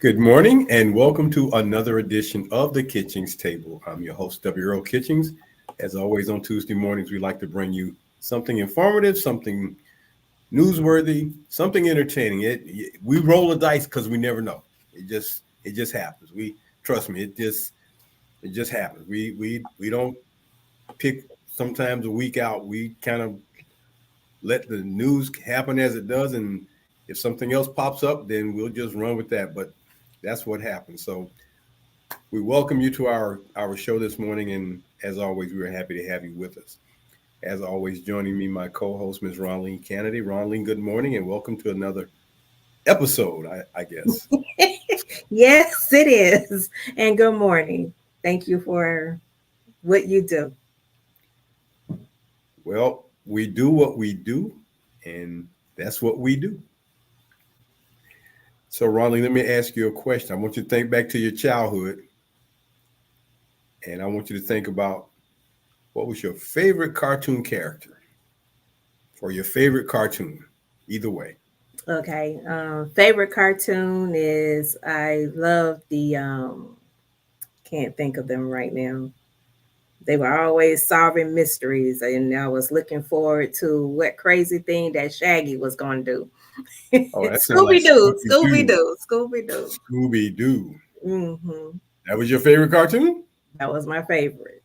Good morning and welcome to another edition of the Kitchings Table. I'm your host, Earl Kitchings. As always, on Tuesday mornings, we like to bring you something informative, something newsworthy, something entertaining. We roll the dice because we never know. It just happens. We trust me. It just happens. We don't pick sometimes a week out. We kind of let the news happen as it does, and if something else pops up, then we'll just run with that. But that's what happens. So we welcome you to our show this morning, and as always, we are happy to have you with us. As always, joining me, my co-host, Ms. Ronline Cannady. Ronline, good morning, and welcome to another episode, I guess. Yes, it is. And good morning. Thank you for what you do. Well, we do what we do, and that's what we do. So, Ronline, let me ask you a question. I want you to think back to your childhood, and I want you to think about what was your favorite cartoon character or your favorite cartoon, either way. Okay. Favorite cartoon is I love the can't think of them right now. They were always solving mysteries, and I was looking forward to what crazy thing that Shaggy was going to do. Oh, that sounds like Scooby Doo, Scooby Scooby Doo. Doo, Scooby Doo. Scooby Doo. Hmm. That was your favorite cartoon? That was my favorite.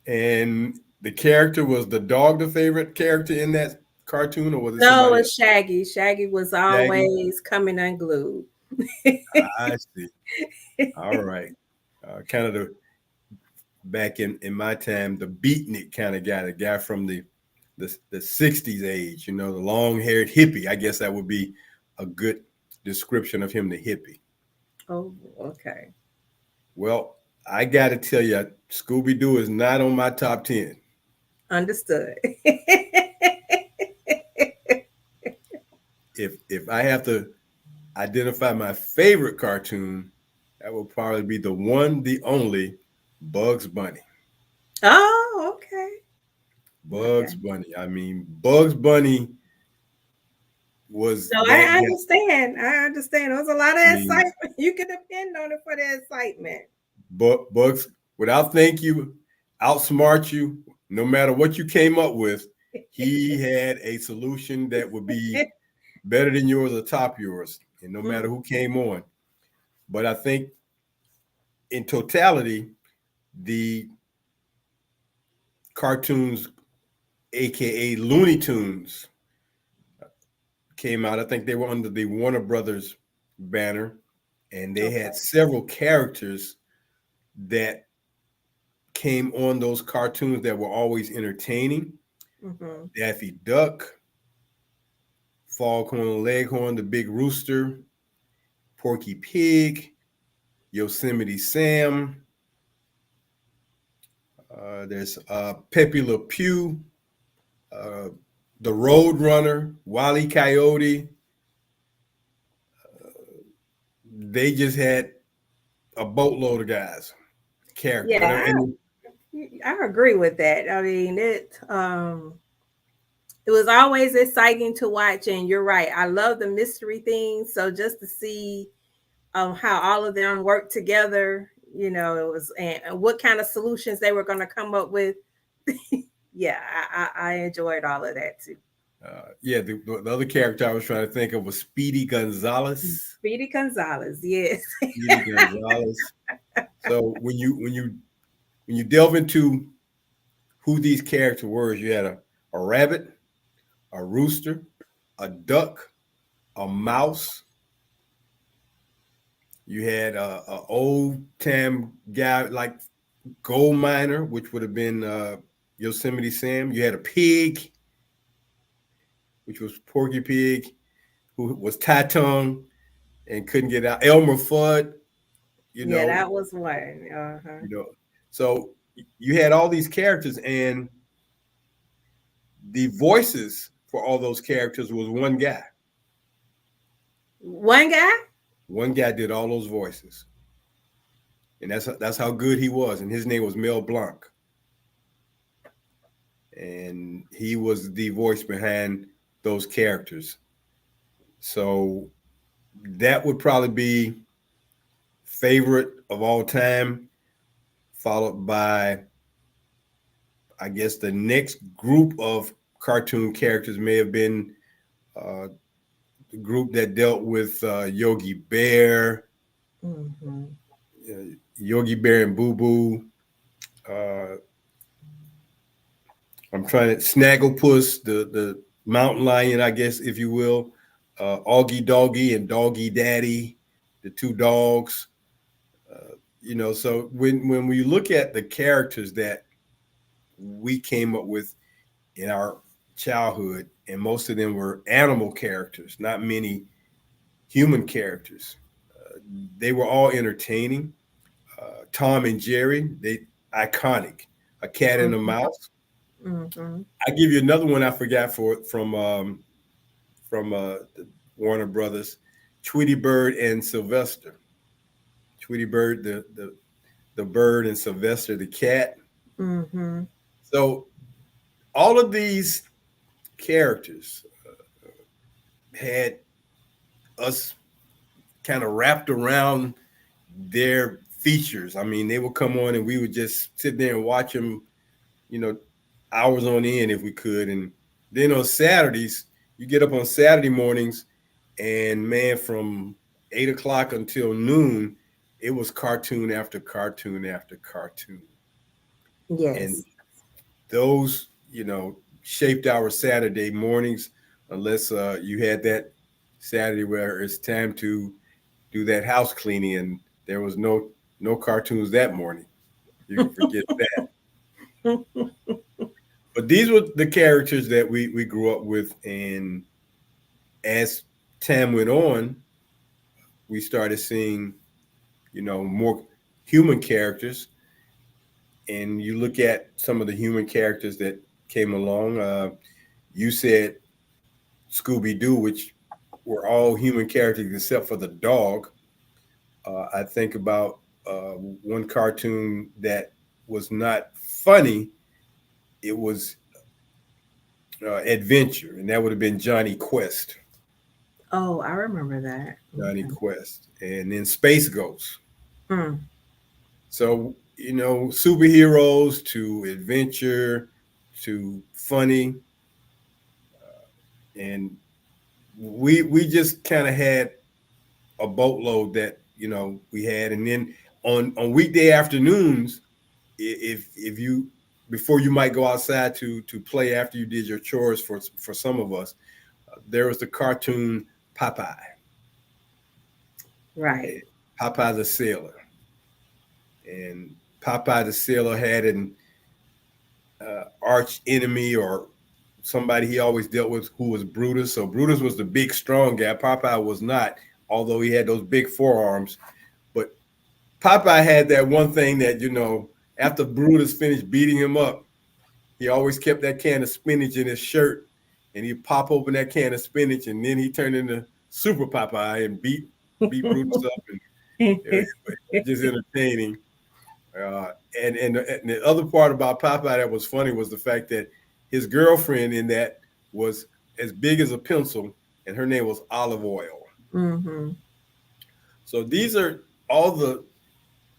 And the character was the dog the favorite character in that cartoon, or was it No, it somebody was else? Shaggy. Shaggy was Shaggy? always coming unglued. I see. All right. Kind of the back in my time, the beatnik kind of guy, the guy from the 60s age, the long haired hippie. I guess that would be a good description of him, the hippie. Oh, okay. Well, I got to tell you, Scooby Doo is not on my top 10. Understood. If I have to identify my favorite cartoon, that will probably be the one, the only Bugs Bunny. Oh, okay. Okay. Bugs Bunny. I mean, Bugs Bunny was So that I guy. understand. I understand. There was a lot I of mean, excitement. You can depend on it for the excitement. Bugs, without think you, outsmart you, no matter what you came up with, he had a solution that would be better than yours or top yours, and no matter who came on. But I think in totality, the cartoons, aka Looney Tunes, came out. I think they were under the Warner Brothers banner, and they had Okay. several characters that came on those cartoons that were always entertaining. Hmm. Daffy Duck, Foghorn Leghorn, the Big Rooster, Porky Pig, Yosemite Sam. There's Pepe Le Pew, uh, the Road Runner, Wile Coyote. They just had a boatload of guys, characters, Yeah, and I agree with that. I mean, it was always exciting to watch, and you're right. I love the mystery things. So just to see how all of them work together, it was and what kind of solutions they were going to come up with. Yeah, I enjoyed all of that too. yeah, the other character I was trying to think of was Speedy Gonzalez. Speedy Gonzalez, yes. Speedy Gonzalez. So when you delve into who these characters were, you had a rabbit, a rooster, a duck, a mouse. You had a old time guy like gold miner, which would have been Yosemite Sam. You had a pig, which was Porky Pig, who was tie tongue and couldn't get out. Elmer Fudd, you Yeah, know, that was one. Uh-huh. you know. So you had all these characters, and the voices for all those characters was one guy. One guy? One guy did all those voices, and that's how good he was. And his name was Mel Blanc, and he was the voice behind those characters. So that would probably be. favorite of all time, followed by, I guess, the next group of cartoon characters may have been uh, the group that dealt with Yogi Bear, Mm-hmm. Yogi Bear and Boo Boo. Uh, I'm trying to Snagglepuss, the mountain lion, I guess, if you will. Augie Doggy and Doggy Daddy, the two dogs. So when we look at the characters that we came up with in our childhood, and most of them were animal characters, not many human characters. They were all entertaining. Tom and Jerry, they iconic. A cat and a mouse. Mm-hmm. I give you another one I forgot from the Warner Brothers, Tweety Bird and Sylvester. Tweety Bird, the bird, and Sylvester the cat. Mm-hmm. So all of these characters had us kind of wrapped around their features. I mean, they would come on and we would just sit there and watch them, you know, hours on end if we could. And then on Saturdays, you get up on Saturday mornings, and man, from 8 o'clock until noon, it was cartoon after cartoon after cartoon. And Yes. those, shaped our Saturday mornings, unless you had that Saturday where it's time to do that house cleaning, and there was no cartoons that morning. You can forget that. But these were the characters that we grew up with, and as time went on, we started seeing, more human characters. And you look at some of the human characters that came along. You said Scooby Doo, which were all human characters except for the dog. I think about one cartoon that was not funny. It was adventure, and that would have been Johnny Quest. Oh, I remember that. Johnny Okay. Quest, and then Space Ghost. Mm. So superheroes to adventure to funny, and we just kind of had a boatload that we had, and then on weekday afternoons, if you before you might go outside to play after you did your chores for some of us, there was the cartoon Popeye. Right. And Popeye the Sailor, and Popeye the Sailor had an arch enemy or somebody he always dealt with who was Brutus. So Brutus was the big strong guy. Popeye was not, although he had those big forearms. But Popeye had that one thing that after Brutus finished beating him up, he always kept that can of spinach in his shirt, and he'd pop open that can of spinach, and then he turned into Super Popeye and beat Brutus up, and it was just entertaining. Uh, and the other part about Popeye that was funny was the fact that his girlfriend in that was as big as a pencil, and her name was Olive Oil. Mm-hmm. So these are all the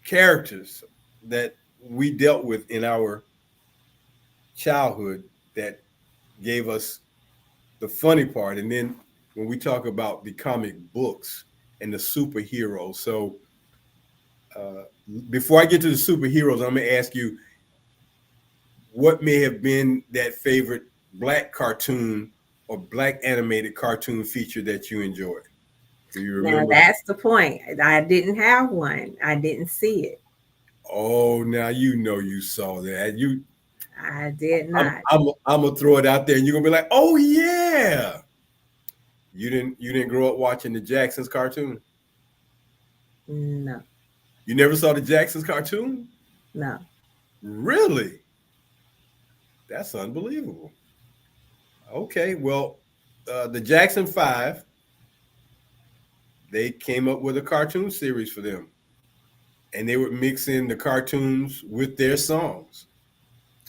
characters that we dealt with in our childhood that gave us the funny part. And then when we talk about the comic books and the superheroes, so uh, before I get to the superheroes, I'm going to ask you what may have been that favorite black cartoon or black animated cartoon feature that you enjoyed. Do you Now remember? that's the point. I didn't have one. I didn't see it. Oh, now you saw that. I did I'm, not. I'm, I'm gonna throw it out there, and you're gonna be like, "Oh yeah." You didn't grow up watching the Jacksons cartoon. No, You never saw the Jacksons cartoon? no. Really? That's unbelievable. Okay, well, the Jackson Five, they came up with a cartoon series for them, and they would mix in the cartoons with their songs.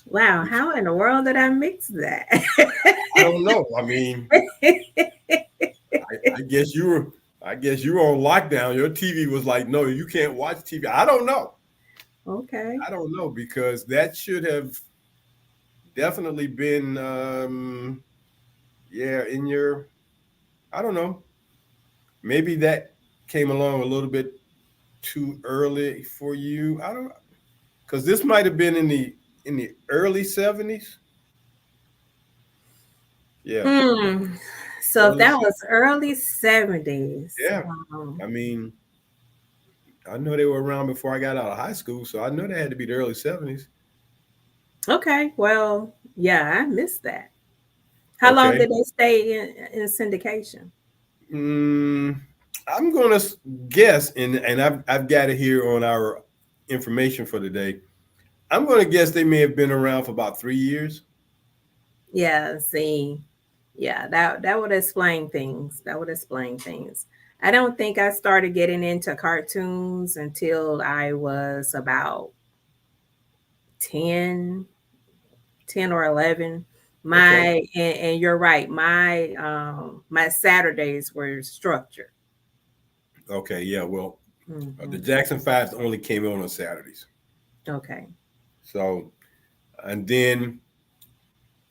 Wow, Which how in the world did I mix that? I don't know. I mean, I guess you were. I guess you were on lockdown. Your TV was like, no, you can't watch TV. I don't know. Okay. I don't know because that should have definitely been, yeah, in your. I don't know. Maybe that came along a little bit too early for you. I don't because this might have been in the early 70s. Yeah, Hmm. So if early that 70s. was early 70s, Yeah, I mean, I know they were around before I got out of high school, so I know they had to be the early 70s. okay, well, yeah, I missed that. How long Okay. did they stay in syndication? Mm, I'm gonna guess, and I've got it here on our information for today. I'm gonna guess they may have been around for about 3 years. Yeah, see, yeah, that would explain things. That would explain things. I don't think I started getting into cartoons until I was about 10, 10 or 11. Okay. And you're right, my Saturdays were structured. Okay. Yeah. Well, the Hmm. Jackson Fives only came on Saturdays. Okay. So, and then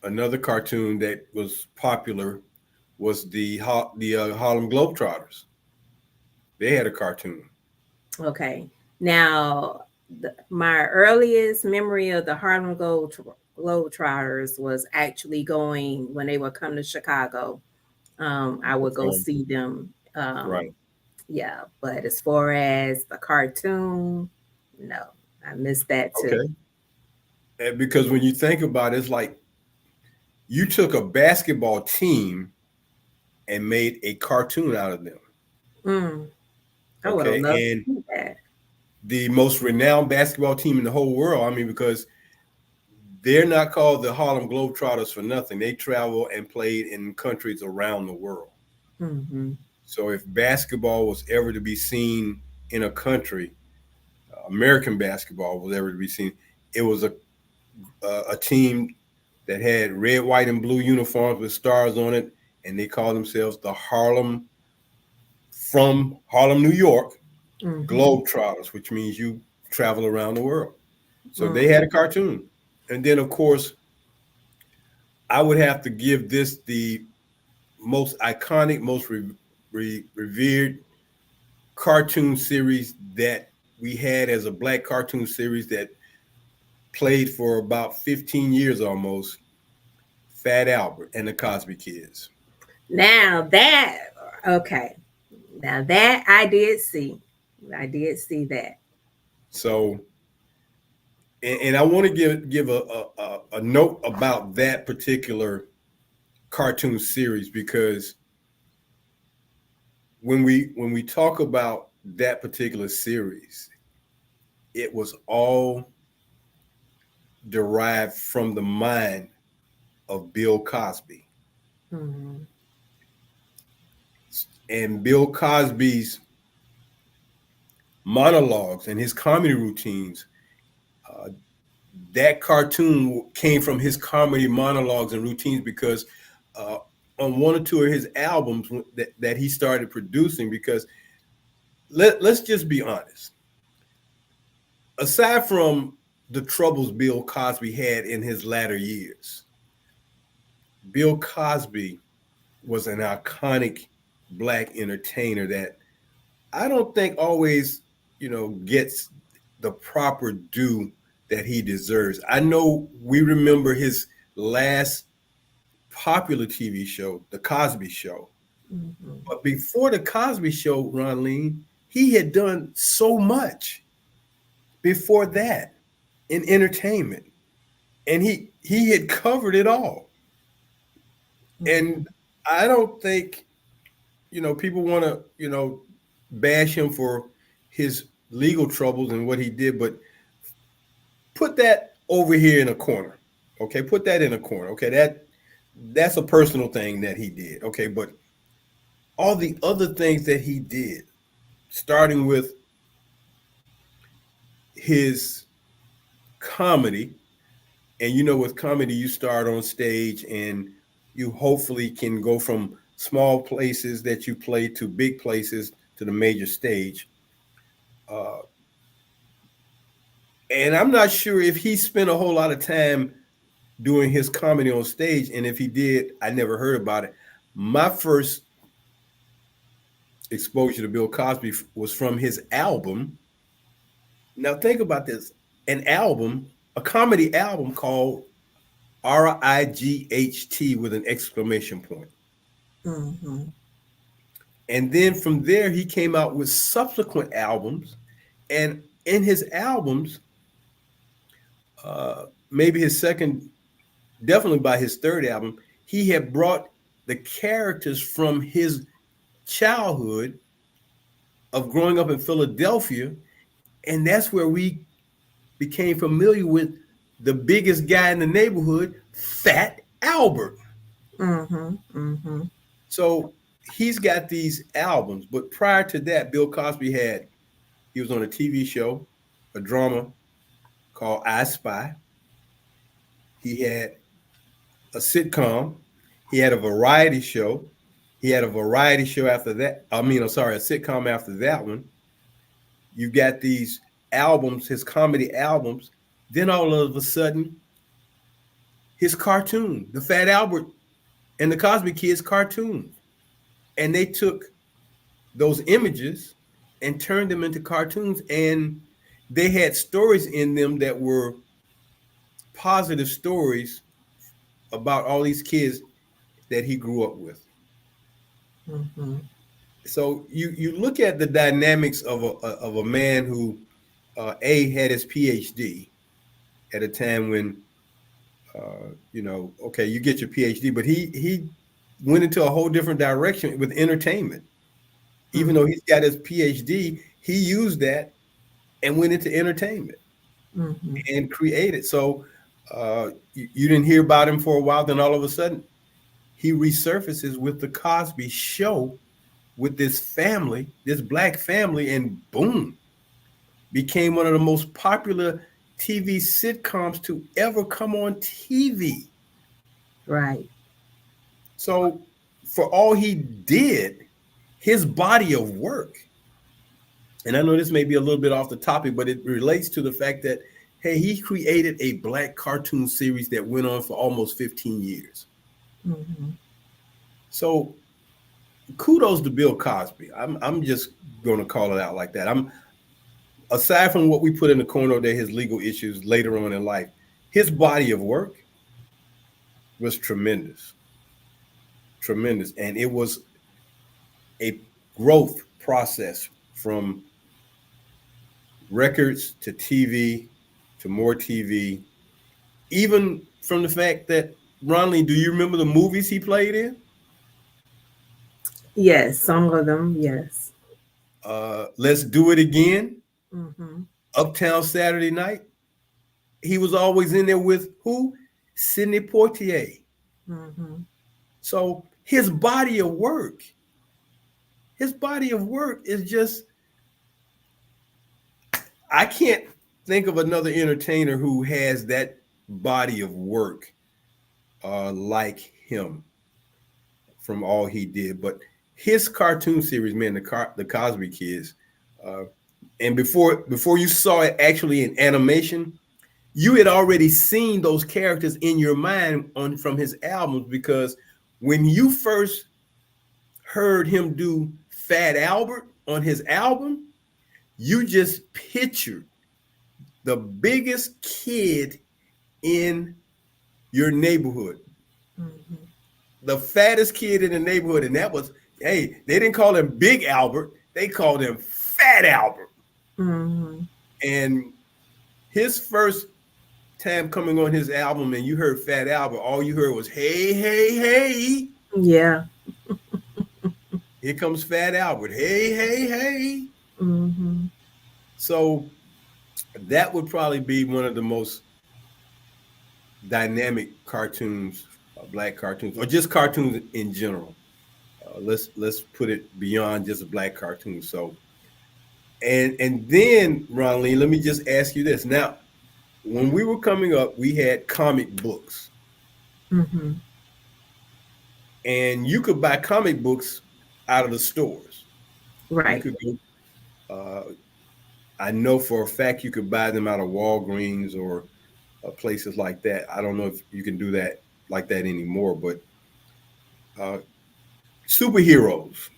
another cartoon that was popular was the Harlem Globetrotters. They had a cartoon. Okay. Now, my earliest memory of the Globetrotters was actually going when they would come to Chicago. I would go Perform. see them. Right. Yeah, but as far as the cartoon, no, I missed that too. Okay. And because when you think about it, it's like you took a basketball team and made a cartoon out of them. Mm, I would have Okay. loved to And see that. the most renowned basketball team in the whole world. I mean, because they're not called the Harlem Globetrotters for nothing. They travel and played in countries around the world. Hmm. So if basketball was ever to be seen in a country, American basketball was ever to be seen, it was a team that had red, white, and blue uniforms with stars on it, and they called themselves the Harlem from Harlem, New York, Hmm. Globetrotters, which means you travel around the world. So they had Hmm. a cartoon, and then of course I would have to give this the most iconic, most revered cartoon series that we had as a black cartoon series that played for about 15 years almost, Fat Albert and the Cosby Kids. Now that okay, now that I did see, I did see that. So, and I want to give a note about that particular cartoon series because when we talk about that particular series, it was all derived from the mind of Bill Cosby. Hmm. And Bill Cosby's monologues and his comedy routines, uh, that cartoon came from his comedy monologues and routines because uh, on one or two of his albums that he started producing, because let's just be honest, aside from the troubles Bill Cosby had in his latter years, Bill Cosby was an iconic black entertainer that I don't think always, gets the proper due that he deserves. I know we remember his last popular TV show, The Cosby Show. Hmm. But before The Cosby Show, Ronline, he had done so much before that in entertainment. And he had covered it all. Hmm. And I don't think, people want to, bash him for his legal troubles and what he did, but put that over here in a corner. Okay, put that in a corner. Okay, that's a personal thing that he did. Okay, but all the other things that he did, starting with his comedy, and with comedy you start on stage and you hopefully can go from small places that you played to big places to the major stage. Uh, and I'm not sure if he spent a whole lot of time doing his comedy on stage. And if he did, I never heard about it. My first exposure to Bill Cosby was from his album. Now, think about this, an album, a comedy album called RIGHT with an exclamation point. Mm-hmm. And then from there, he came out with subsequent albums. And in his albums, maybe his second, definitely by his third album, he had brought the characters from his childhood of growing up in Philadelphia. And that's where we became familiar with the biggest guy in the neighborhood, Fat Albert. Mm-hmm. Mm-hmm. So he's got these albums. But prior to that, Bill Cosby he was on a TV show, a drama called I Spy. He had a sitcom. He had a variety show. He had a variety show after that. I'm sorry, a sitcom after that one. You got these albums, his comedy albums. Then all of a sudden, his cartoon, the Fat Albert and the Cosby Kids cartoons. And they took those images and turned them into cartoons. And they had stories in them that were positive stories about all these kids that he grew up with. Mm-hmm. So you look at the dynamics of a man who had his PhD at a time when okay, you get your PhD, but he went into a whole different direction with entertainment. Even though he's got his PhD, he used that and went into entertainment Mm-hmm. and created. So you didn't hear about him for a while, then all of a sudden he resurfaces with the Cosby Show with this family, this black family, and boom, became one of the most popular TV sitcoms to ever come on TV. Right. So for all he did, his body of work, and I know this may be a little bit off the topic, but it relates to the fact that, hey, he created a black cartoon series that went on for almost 15 years. Mm-hmm. So kudos to Bill Cosby. I'm just going to call it out like that. Aside from what we put in the corner there, his legal issues later on in life, his body of work was tremendous, tremendous. And it was a growth process from records to TV to more TV, even from the fact that, Ronline, do you remember the movies he played in? Yes, some of them, yes. Let's Do It Again, Mm-hmm. Uptown Saturday Night. He was always in there with who? Sidney Poitier. Mm-hmm. So his body of work is just, I can't think of another entertainer who has that body of work like him from all he did. But his cartoon series, man, the Cosby Kids, uh, and before you saw it actually in animation, you had already seen those characters in your mind from his albums, because when you first heard him do Fat Albert on his album, you just pictured the biggest kid in your neighborhood, Mm-hmm. the fattest kid in the neighborhood. And that was, hey, they didn't call him Big Albert, they called him Fat Albert. Mm-hmm. And his first time coming on his album and you heard Fat Albert, all you heard was, hey, hey, hey. Yeah. Here comes Fat Albert. Hey, hey, hey. Mm-hmm. So that would probably be one of the most dynamic cartoons, black cartoons, or just cartoons in general. Let's put it beyond just a black cartoon. So, and then, Ronline, let me just ask you this. Now, when we were coming up, we had comic books, Mm-hmm. and you could buy comic books out of the stores. You Right. could go. I know for a fact you could buy them out of Walgreens or places like that. I don't know if you can do that like that anymore, but uh, superheroes,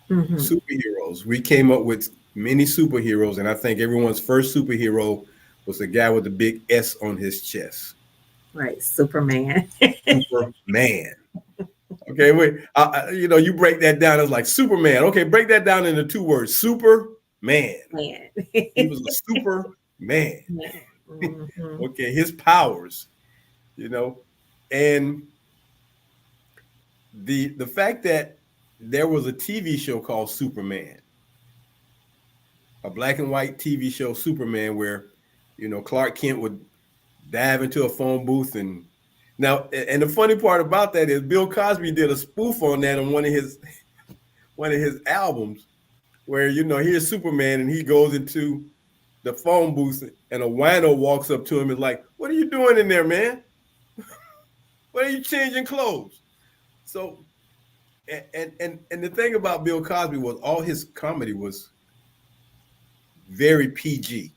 Mm-hmm. superheroes. We came up with many superheroes, and I think everyone's first superhero was the guy with the big S on his chest, Right. Superman. Superman. Okay, wait. You break that down as like Superman. Okay, break that down into two words. Superman. Man. He was a Superman. Man. Mm-hmm. Okay, his powers, you know, and the fact that there was a TV show called Superman, a black and white TV show, Superman, where Clark Kent would dive into a phone booth and the funny part about that is Bill Cosby did a spoof on that on one of his albums where here's Superman and he goes into the phone booth and a wino walks up to him and like, "What are you doing in there, man? What are you changing clothes?" So and the thing about Bill Cosby was all his comedy was very PG,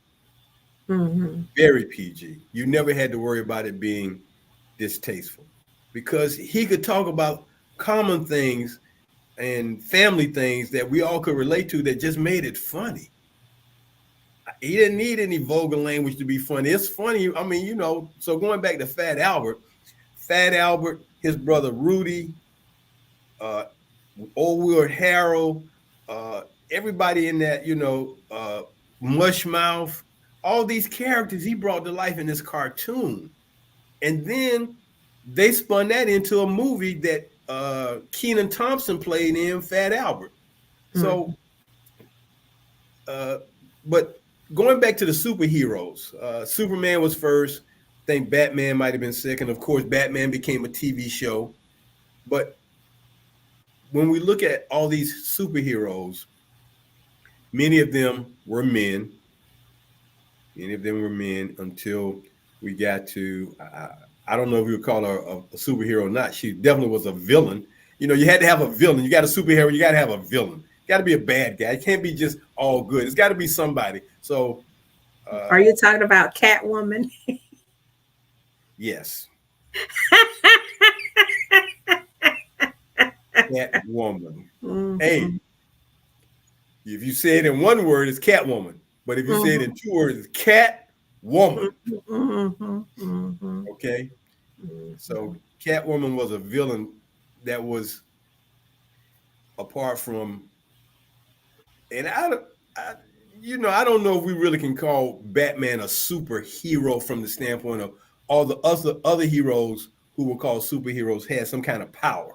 Mm-hmm. very PG. You never had to worry about it being distasteful because he could talk about common things and family things that we all could relate to that just made it funny. He didn't need any vulgar language to be funny. It's funny. I mean, so going back to Fat Albert, his brother Rudy, uh, Old Will Harrell, uh, everybody in that, Mushmouth, all these characters he brought to life in this cartoon. And then they spun that into a movie that Kenan Thompson played in, Fat Albert. Mm-hmm. So, uh, but going back to the superheroes, Superman was first. I think Batman might have been second. Of course, Batman became a TV show. But when we look at all these superheroes, many of them were men. Many of them were men until we got to, I don't know if you would call her a superhero or not. She definitely was a villain. You had to have a villain. You got a superhero, you got to have a villain. Got to be a bad guy. It can't be just all good. It's got to be somebody. So, Are you talking about Catwoman? yes, Catwoman. Hey, Mm-hmm. if you say it in one word, it's Catwoman. But if you say it in Mm-hmm. two words, it's Catwoman. Mm-hmm. Mm-hmm. Okay. Mm-hmm. So Catwoman was a villain that was apart from, and I don't know if we really can call Batman a superhero from the standpoint of all the other heroes who were called superheroes had some kind of power.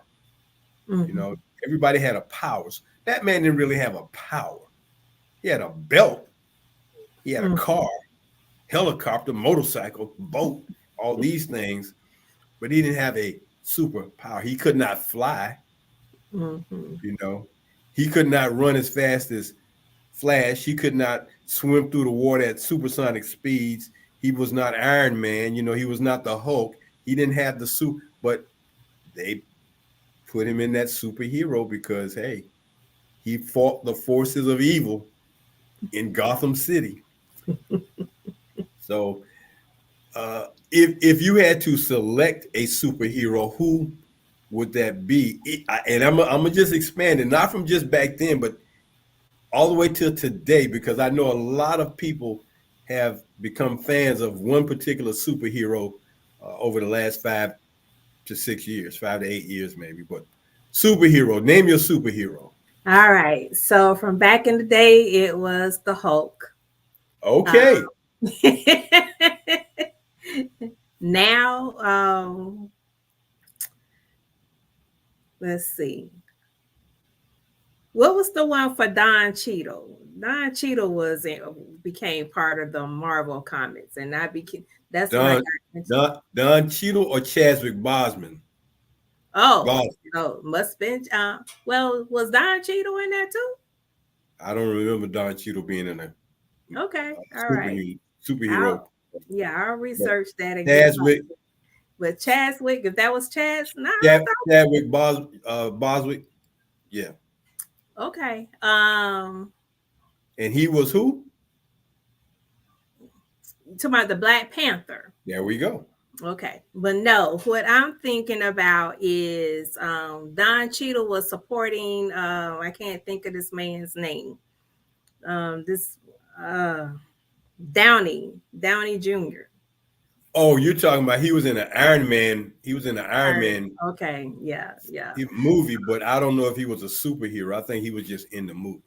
You Mm-hmm. know, everybody had a powers. Batman didn't really have a power. He had a belt. He had a car, helicopter, motorcycle, boat, all these things, but he didn't have a superpower. He could not fly. Mm-hmm. You know, he could not run as fast as Flash. He could not swim through the water at supersonic speeds. He was not Iron Man. He was not the Hulk. He didn't have the suit, but they put him in that superhero because, hey, he fought the forces of evil in Gotham City. So, if you had to select a superhero, who would that be? And I'm gonna just expand it, not from just back then, but all the way till today, because I know a lot of people have become fans of one particular superhero over the last 5 to 6 years, 5 to 8 years, maybe. But superhero, name your superhero. All right. So from back in the day, it was the Hulk. Okay, Now, let's see. What was the one for Don Cheadle? Don Cheadle became part of the Marvel comics, and I became that's when I Don got into. Don Cheadle or Chadwick Boseman? Oh, Boseman. so must been. Well, was Don Cheadle in that too? I don't remember Don Cheadle being in a Okay, all right. superhero. Superhero. I'll Yeah, I'll But research that and get back. Chadwick But Chadwick, if that was Chad's, nah, I Chadwick Boswick, yeah. thought okay. And he was who? Talking about the Black Panther. There we go. Okay, but no, what I'm thinking about is Don Cheadle was supporting. I can't think of this man's name. This uh, Downey Jr. Oh, you're talking about he was in an Iron Man. He was in an Iron Man Okay, yeah, yeah. movie, but I don't know if he was a superhero. I think he was just in the movie.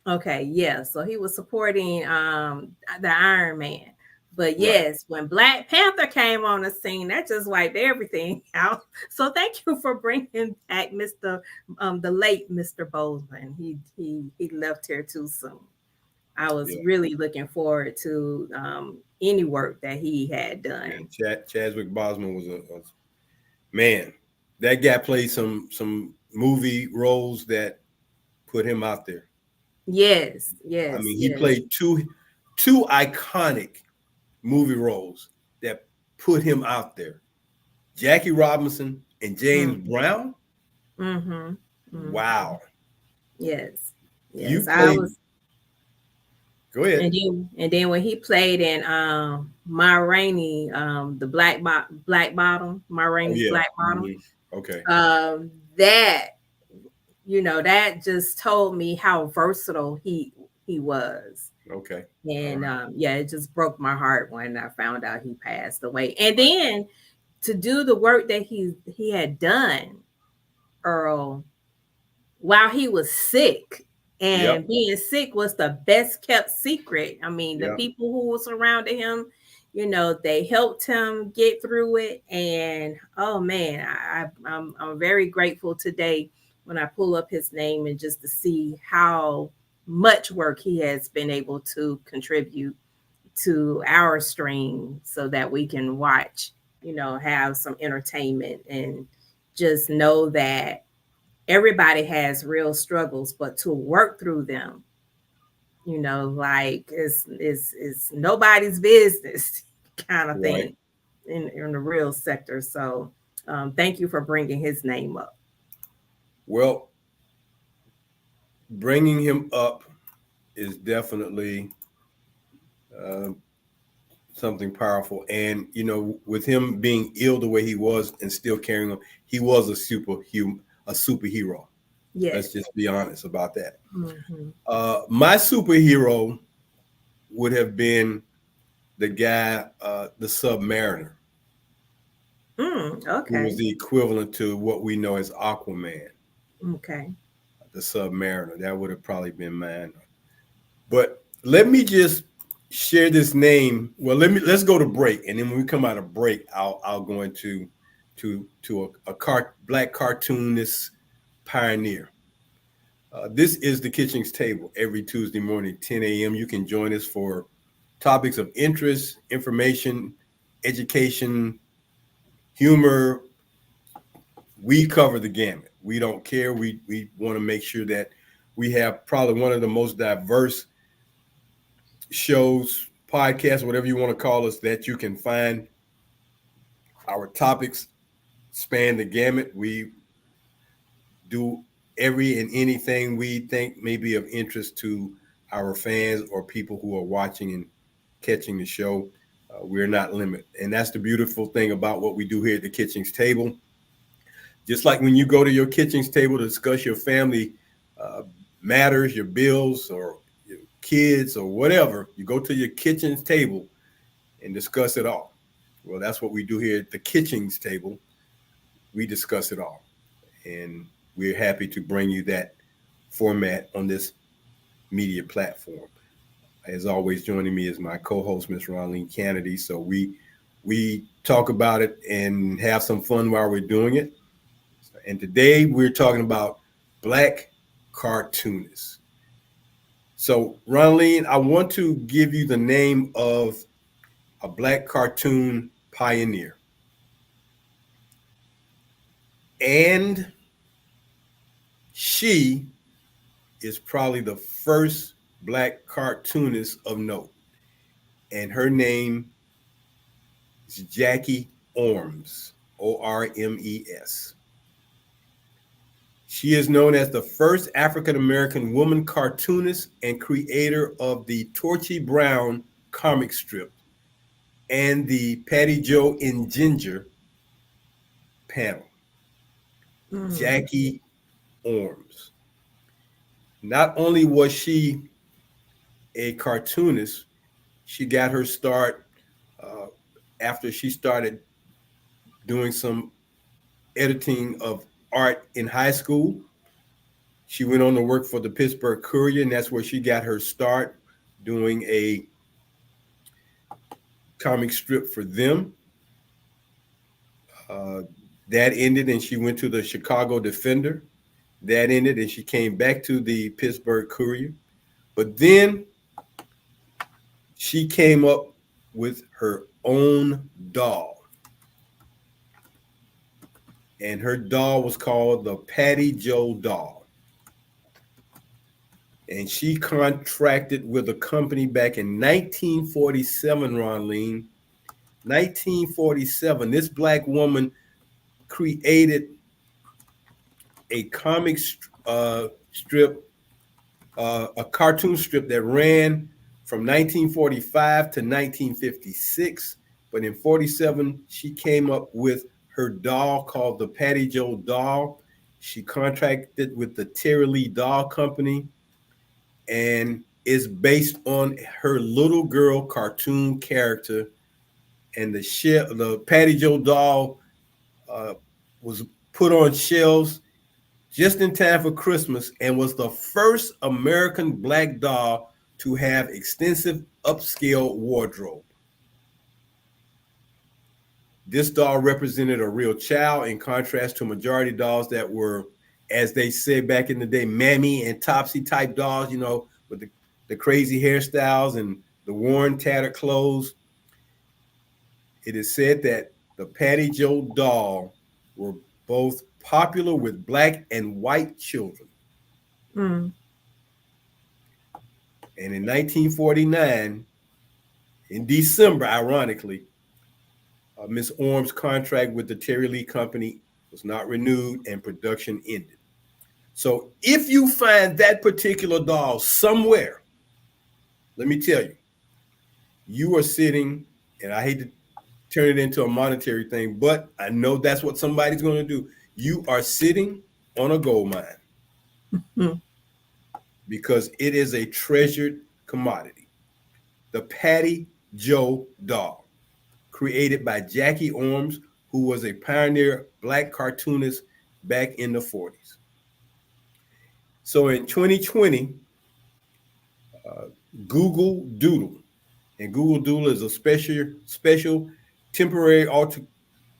Okay, yeah. So he was supporting the Iron Man. But Right. yes, when Black Panther came on the scene, that just wiped everything out. So thank you for bringing back Mr. The late Mr. Boseman. He left here too soon. I was Yeah. really looking forward to any work that he had Yeah. done. Chadwick Boseman was man. That guy played some movie roles that put him out there. Yes, I yes, mean, he yes. played two iconic movie roles that put him out there. Jackie Robinson and James Mm-hmm. Brown. Mm-hmm. Mm-hmm. Wow. Yes. You Yes. I played. was Go ahead. and then when he played in Ma Rainey, the Black Bottom, Ma Oh Rainey's yeah. Black Bottom, Okay. that that just told me how versatile he was. Okay. All And right. yeah, it just broke my heart when I found out he passed away. And Right. then to do the work that he had done, Earl, while he was sick, Yep. and being sick was the best kept secret. I mean, the Yep. people who were surrounding him, they helped him get through it. And oh man, I'm very grateful today when I pull up his name and just to see how much work he has been able to contribute to our stream so that we can watch, have some entertainment and just know that everybody has real struggles, but to work through them, like it's nobody's business kind of Right. thing in the real sector. So thank you for bringing his name up. Well, bringing him up is definitely uh, something powerful. And with him being ill the way he was and still carrying on, he was a superhero. Yes. Let's just be honest about that. Hmm. My superhero would have been the guy, the Submariner, who was Okay. the equivalent to what we know as Aquaman, Okay. the Submariner. That would have probably been mine. But let me just share this name. Well, let's go to break, and then when we come out of break, I'll go into a black cartoonist pioneer. This is the Kitchings Table every Tuesday morning, 10 a.m. You can join us for topics of interest, information, education, humor. We cover the gamut. We don't care. We want to make sure that we have probably one of the most diverse shows, podcasts, whatever you want to call us, that you can find. Our topics span the gamut. We do every and anything we think may be of interest to our fans or people who are watching and catching the show. We're not limited. And that's the beautiful thing about what we do here at the Kitchings Table. Just like when you go to your Kitchings Table to discuss your family uh, matters, your bills, or your kids, or whatever, you go to your Kitchens Table and discuss it all. Well, that's what we do here at the Kitchings Table. We discuss it all. And we're happy to bring you that format on this media platform. As always, joining me is my co-host, Miss Ronline Cannady. So we talk about it and have some fun while we're doing it. And today we're talking about black cartoonists. So, Ronline, I want to give you the name of a black cartoon pioneer. And she is probably the first black cartoonist of note. And her name is Jackie Orms, Ormes. She is known as the first African American woman cartoonist and creator of the Torchy Brown comic strip and the Patty Joe and Ginger panel. Mm. Jackie Orms. Not only was she a cartoonist, she got her start uh, after she started doing some editing of art in high school. She went on to work for the Pittsburgh Courier, and that's where she got her start doing a comic strip for them. Uh, that ended, and she went to the Chicago Defender. That ended, and she came back to the Pittsburgh Courier. But then she came up with her own doll, and her doll was called the Patty Joe doll. And she contracted with a company back in 1947, Ron Lean. 1947, this black woman created a comic strip, a cartoon strip that ran from 1945 to 1956. But in 47, she came up with her doll called the Patty Joe doll. She contracted with the Terry Lee Doll Company and is based on her little girl cartoon character. And the Patty Joe doll uh, was put on shelves just in time for Christmas and was the first American black doll to have extensive upscale wardrobe. This doll represented a real child in contrast to majority dolls that were, as they said back in the day, mammy and topsy type dolls, with the crazy hairstyles and the worn, tattered clothes. It is said that the Patty Joe doll were both popular with black and white children. Mm. And in 1949, in December, ironically, Miss Orm's contract with the Terry Lee Company was not renewed and production ended. So if you find that particular doll somewhere, let me tell you, you are sitting, and I hate to turn it into a monetary thing, but I know that's what somebody's going to do. You are sitting on a gold mine Mm. because it is a treasured commodity. The Patty Joe doll, created by Jackie Orms, who was a pioneer black cartoonist back in the 40s. So in 2020, uh, Google Doodle, and Google Doodle is a special temporary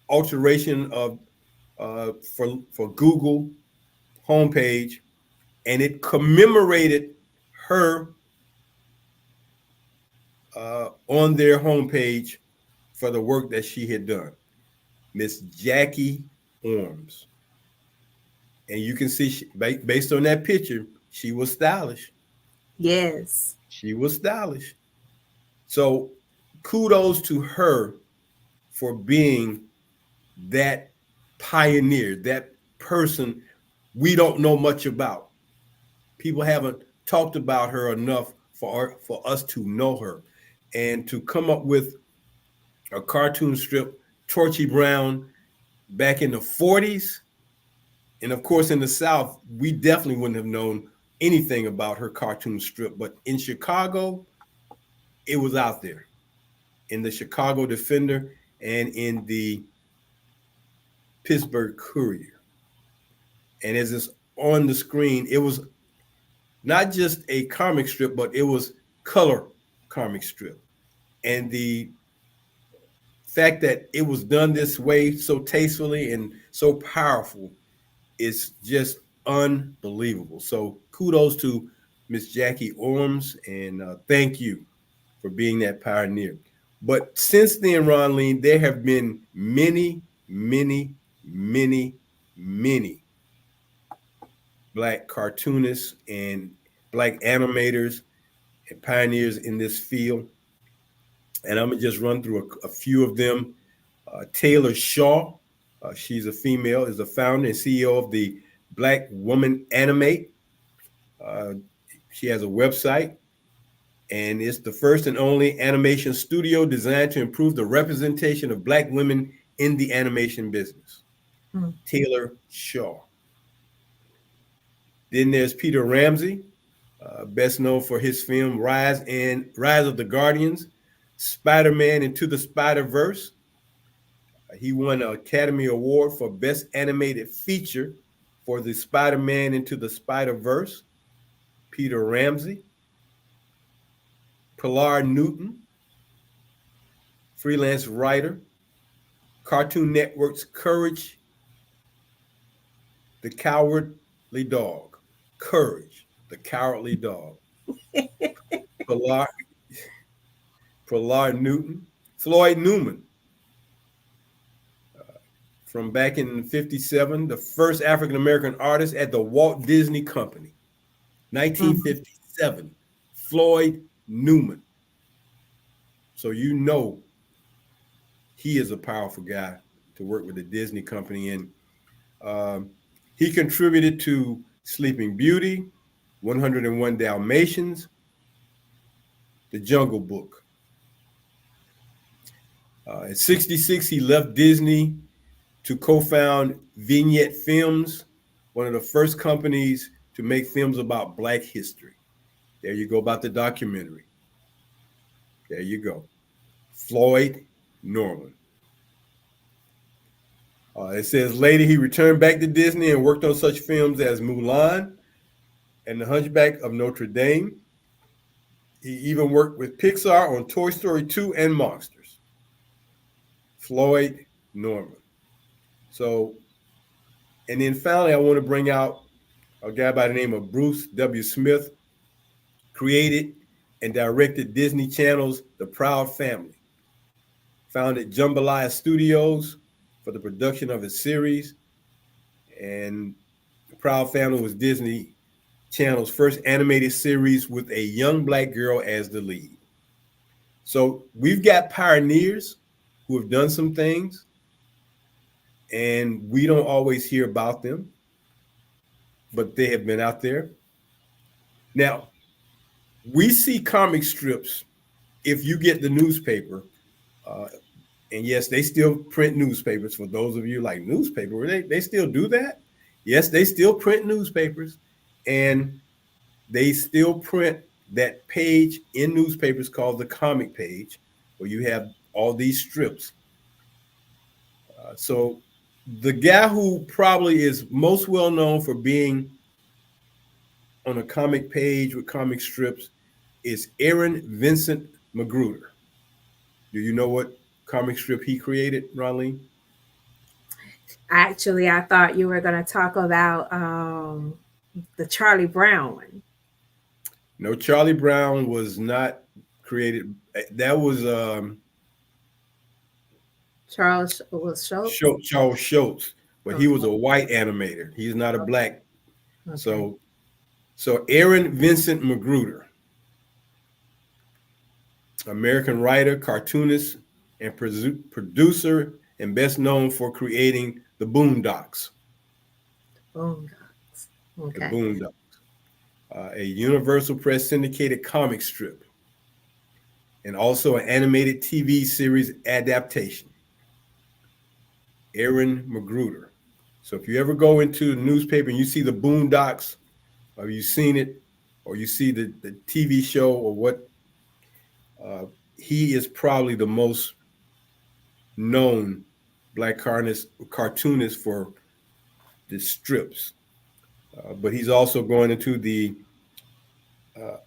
alteration of for Google homepage, and it commemorated her on their homepage for the work that she had done, Miss Jackie Orms. And you can see, based on that picture, she was stylish. Yes. She was stylish. So kudos to her for being that pioneer, that person we don't know much about. People haven't talked about her enough for us to know her. And to come up with a cartoon strip, Torchy Brown, back in the 40s, and of course in the South, we definitely wouldn't have known anything about her cartoon strip. But in Chicago, it was out there in the Chicago Defender and in the Pittsburgh Courier. And as it's on the screen, it was not just a comic strip, but it was color comic strip. And the fact that it was done this way so tastefully and so powerful is just unbelievable. So kudos to Miss Jackie Orms, and thank you for being that pioneer. But since then, Ron Lean, there have been many, many, many, many black cartoonists and black animators and pioneers in this field. And I'm gonna just run through a few of them. Taylor Shaw, she's a female, is the founder and CEO of the Black Woman Animate. Uh, she has a website, and it's the first and only animation studio designed to improve the representation of Black women in the animation business. Mm. Taylor Shaw. Then there's Peter Ramsey, best known for his film Rise of the Guardians, Spider-Man Into the Spider-Verse. He won an Academy Award for Best Animated Feature for the Spider-Man Into the Spider-Verse. Peter Ramsey. Pilar Newton, freelance writer. Cartoon Network's Courage the Cowardly Dog. Courage the Cowardly Dog. Pilar, Pilar Newton. Floyd Newman, from back in 57, the first African American artist at the Walt Disney Company. Mhm. 1957, Floyd Newman. So you know he is a powerful guy to work with the Disney Company. And um, he contributed to Sleeping Beauty, 101 Dalmatians, The Jungle Book. At 66, he left Disney to co-found Vignette Films, one of the first companies to make films about Black history. There you go, about the documentary. There you go. Floyd Norman. It says later he returned back to Disney and worked on such films as Mulan and The Hunchback of Notre Dame. He even worked with Pixar on Toy Story 2 and Monsters. Floyd Norman. So, and then finally, I want to bring out a guy by the name of Bruce W. Smith, created and directed Disney Channel's The Proud Family, founded Jambalaya Studios for the production of his series, and The Proud Family was Disney Channel's first animated series with a young Black girl as the lead. So we've got pioneers who have done some things, and we don't always hear about them, but they have been out there. Now, we see comic strips if you get the newspaper. Uh, and yes, they still print newspapers. For those of you like newspaper, they still do that. Yes, they still print newspapers, and they still print that page in newspapers called the comic page, where you have all these strips. So the guy who probably is most well known for being on a comic page with comic strips is Aaron Vincent Magruder. Do you know what comic strip he created, Ronline? Actually, I thought you were going to talk about the Charlie Brown one. No, Charlie Brown was not created. That was Charles was Schultz. Charles Schultz, but he was Okay. a white animator. He's not a black. Okay. So Aaron Vincent Magruder, American writer, cartoonist, and producer, and best known for creating the Boondocks. Boondocks. The Okay. Boondocks, a Universal Press syndicated comic strip, and also an animated TV series adaptation. Aaron Magruder. So if you ever go into the newspaper and you see the Boondocks, or you've seen it, or you see the TV show, or what, uh, he is probably the most known black cartoonist for the strips. But he's also going into the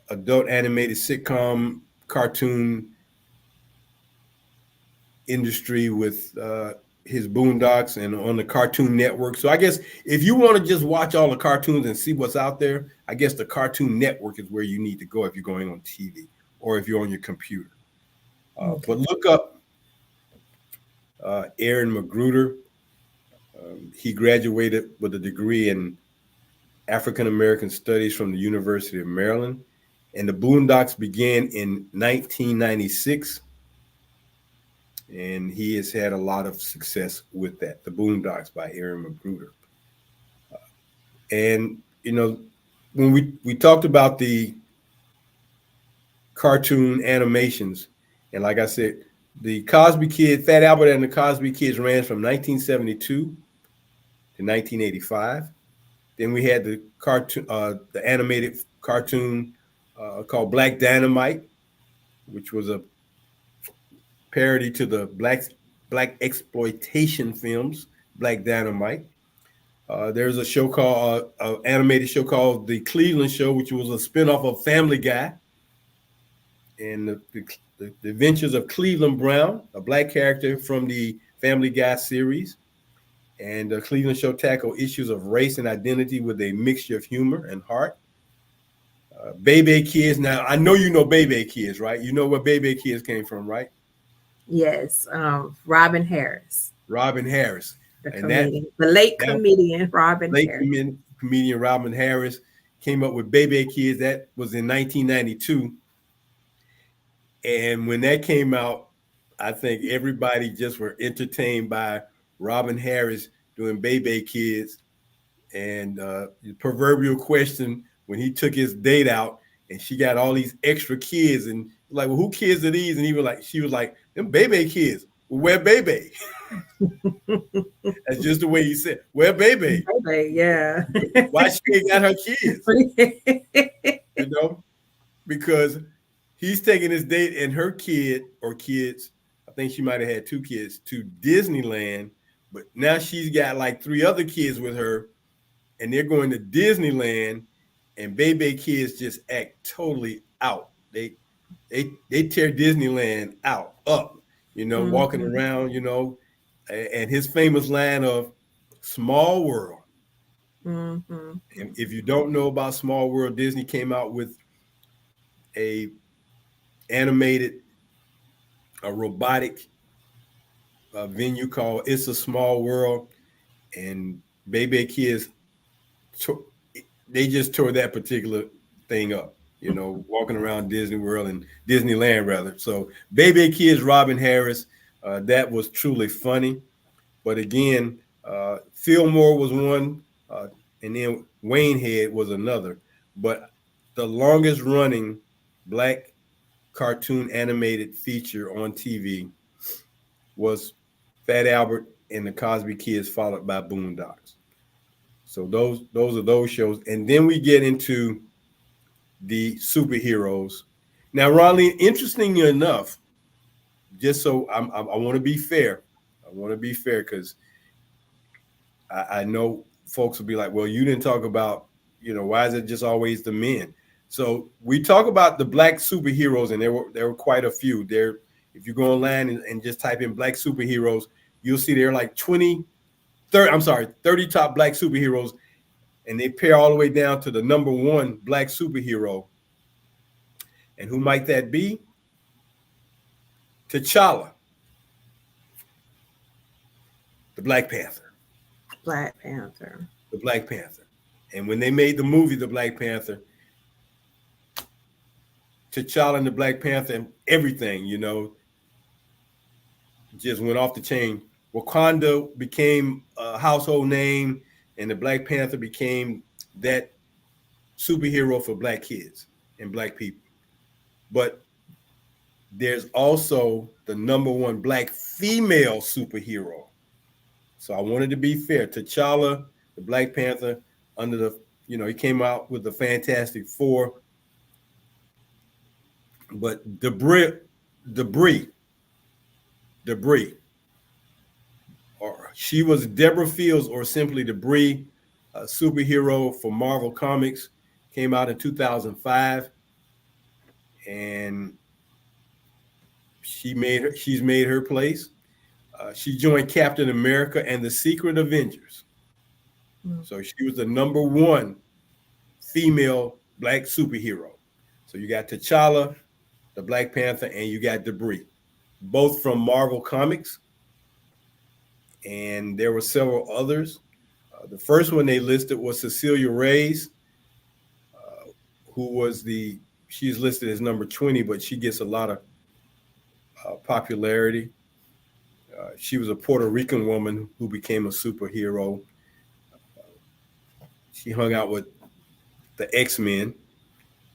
adult animated sitcom cartoon industry with his Boondocks and on the Cartoon Network. So I guess if you want to just watch all the cartoons and see what's out there, I guess the Cartoon Network is where you need to go if you're going on TV or if you're on your computer. Okay. But look up Aaron Magruder. He graduated with a degree in African American Studies from the University of Maryland. And the Boondocks began in 1996. and he has had a lot of success with that. The Boondocks by Aaron Magruder. And when we talked about the cartoon animations, and like I said, the Cosby Kids, Fat Albert and the Cosby Kids ran from 1972 to 1985. Then we had the animated cartoon called Black Dynamite, which was a parody to the black exploitation films, Black Dynamite. There's a show called animated show called The Cleveland Show, which was a spinoff of Family Guy, and the Adventures of Cleveland Brown, a black character from the Family Guy series. And the Cleveland Show tackled issues of race and identity with a mixture of humor and heart. Bebe Kids. Now I know you know Bebe Kids, right? You know where Bebe Kids came from, right? Yes, Robin Harris, Robin Harris, the and that comedian, the late that comedian Robin late Harris. comedian Robin Harris came up with Bebe Kids. That was in 1992, and when that came out, I think everybody just were entertained by Robin Harris doing Bebe Kids, and the proverbial question when he took his date out and she got all these extra kids and like, well, who kids are these? And she was like, them Bebe kids. Well, where Bebe? That's just the way he said, where Bebe? Baby, yeah. Why she ain't got her kids? You know, because he's taking his date and her kid or kids. I think she might have had two kids to Disneyland, but now she's got like three other kids with her, and they're going to Disneyland, and Bebe kids just act totally out. They tear Disneyland out up, walking Mhm, around, and his famous line of "Small World." mhm, And if you don't know about Small World, Disney came out with a animated, a robotic venue called "It's a Small World," and Bebe kids they just tore that particular thing up, walking around Disney World and Disneyland rather. So Baby Kids, Robin Harris, that was truly funny. But again, Fillmore was one, and then Wayne Head was another. But the longest running black cartoon animated feature on TV was Fat Albert and the Cosby Kids, followed by Boondocks. So those are those shows, and then we get into the superheroes. Now, Ronline, interesting enough, just so I want to be fair, I want to be fair because I know folks will be like, well, you didn't talk about, why is it just always the men? So we talk about the black superheroes, and there were quite a few. There, if you go online and just type in black superheroes, you'll see there are like 30 top black superheroes, and they pair all the way down to the number one black superhero. And who might that be? T'Challa, the Black Panther. Black Panther. The Black Panther. And when they made the movie The Black Panther, T'Challa and the Black Panther and everything, just went off the chain. Wakanda became a household name, and the Black Panther became that superhero for black kids and black people. But there's also the number one black female superhero. So I wanted to be fair. T'Challa, the Black Panther, under he came out with the Fantastic Four. But Debris, Debris, or she was Deborah Fields, or simply Debris, a superhero for Marvel Comics, came out in 2005, and she's made her place. She joined Captain America and the Secret Avengers. Mm. So she was the number one female black superhero. So you got T'Challa, the Black Panther, and you got Debris, both from Marvel Comics. And there were several others. The first one they listed was Cecilia Reyes, who was she's listed as number 20, but she gets a lot of popularity. She was a Puerto Rican woman who became a superhero. She hung out with the X-Men.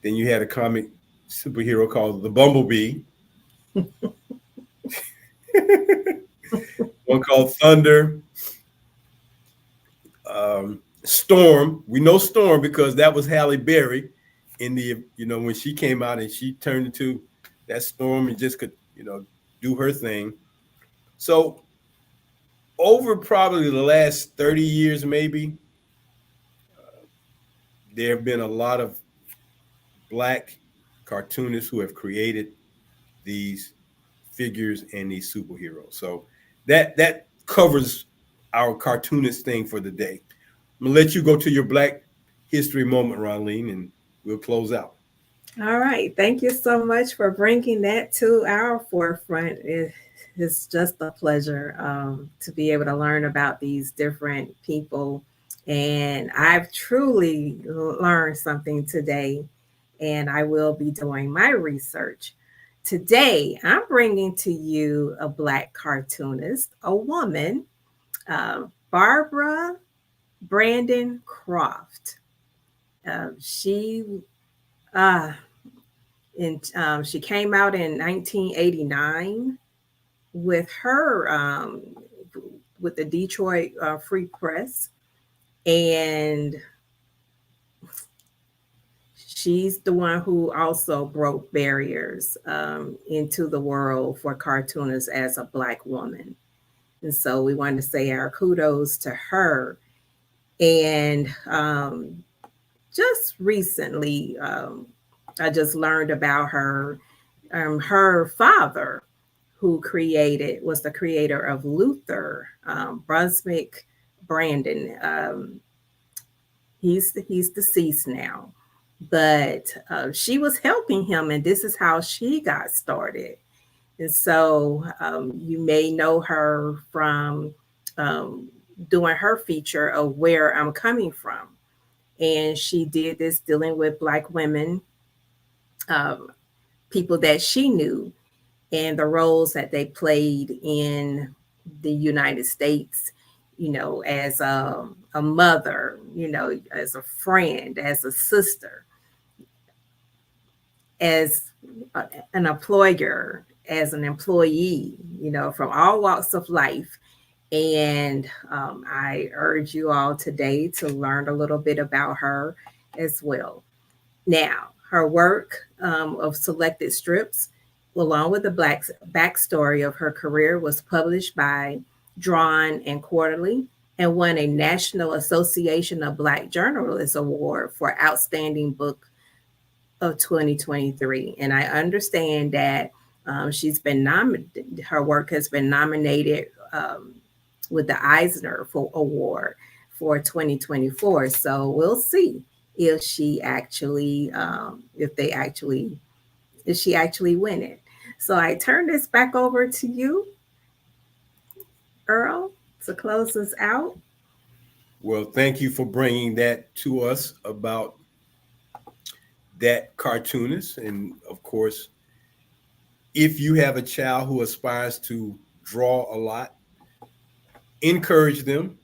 Then you had a comic superhero called the Bumblebee, one called Thunder, Storm. We know Storm because that was Halle Berry in the, when she came out and she turned into that Storm and just could, do her thing. So over probably the last 30 years, maybe, there have been a lot of black cartoonists who have created these figures and these superheroes. So that covers our cartoonist thing for the day. I'm gonna let you go to your Black History moment, Ronline, and we'll close out. All right. Thank you so much for bringing that to our forefront. It's just a pleasure to be able to learn about these different people. And I've truly learned something today, and I will be doing my research. Today, I'm bringing to you a Black cartoonist, a woman, Barbara Brandon Croft. She uh, she came out in 1989 with her with the Detroit Free Press, and she's the one who also broke barriers into the world for cartoonists as a Black woman. And so we wanted to say our kudos to her. And just recently, I just learned about her. Her father, who was the creator of Luther, Brunswick Brandon. He's deceased now, but she was helping him, and this is how she got started. And so you may know her from um, doing her feature of Where I'm Coming From. And she did this dealing with Black women, um, people that she knew, and the roles that they played in the United States, as a mother, as a friend, as a sister, as an employer, as an employee, from all walks of life. And I urge you all today to learn a little bit about her as well. Now, her work of selected strips, along with the black backstory of her career, was published by Drawn and Quarterly and won a National Association of Black Journalists Award for Outstanding Book of 2023. And I understand that she's been nominated, her work has been nominated with the Eisner Award for 2024. So we'll see if she actually win it. So I turn this back over to you, Earl, to close us out. Well, thank you for bringing that to us about that cartoonist. And of course, if you have a child who aspires to draw a lot, encourage them.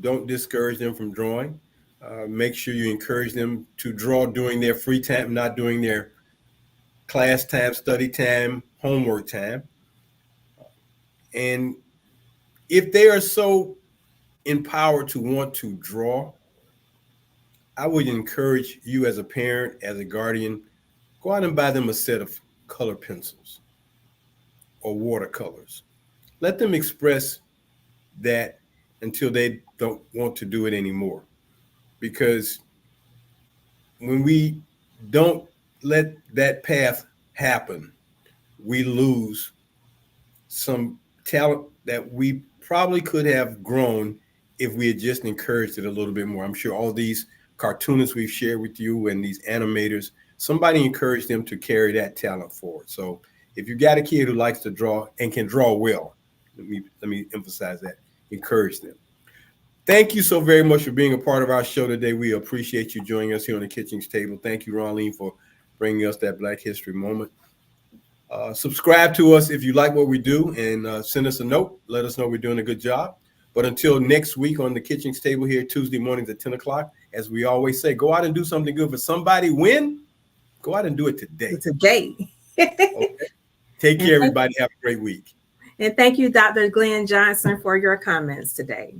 Don't discourage them from drawing. Make sure you encourage them to draw during their free time, not during their class time, study time, homework time. And if they are so empowered to want to draw, I would encourage you as a parent, as a guardian, go out and buy them a set of color pencils or watercolors. Let them express that until they don't want to do it anymore. Because when we don't let that path happen, we lose some talent that we probably could have grown if we had just encouraged it a little bit more. I'm sure all these cartoonists we've shared with you and these animators, somebody encouraged them to carry that talent forward. So if you got a kid who likes to draw and can draw well, let me emphasize that, encourage them. Thank you so very much for being a part of our show today. We appreciate you joining us here on the Kitchings table. Thank you, Ronline, for bringing us that Black History moment. Subscribe to us if you like what we do, and send us a note. Let us know we're doing a good job. But until next week on the Kitchings Table here, Tuesday mornings at 10 o'clock, as we always say, go out and do something good for somebody. When? Go out and do it today. Today. Okay. Take care, everybody. Have a great week. And thank you, Dr. Glenn Johnson, for your comments today.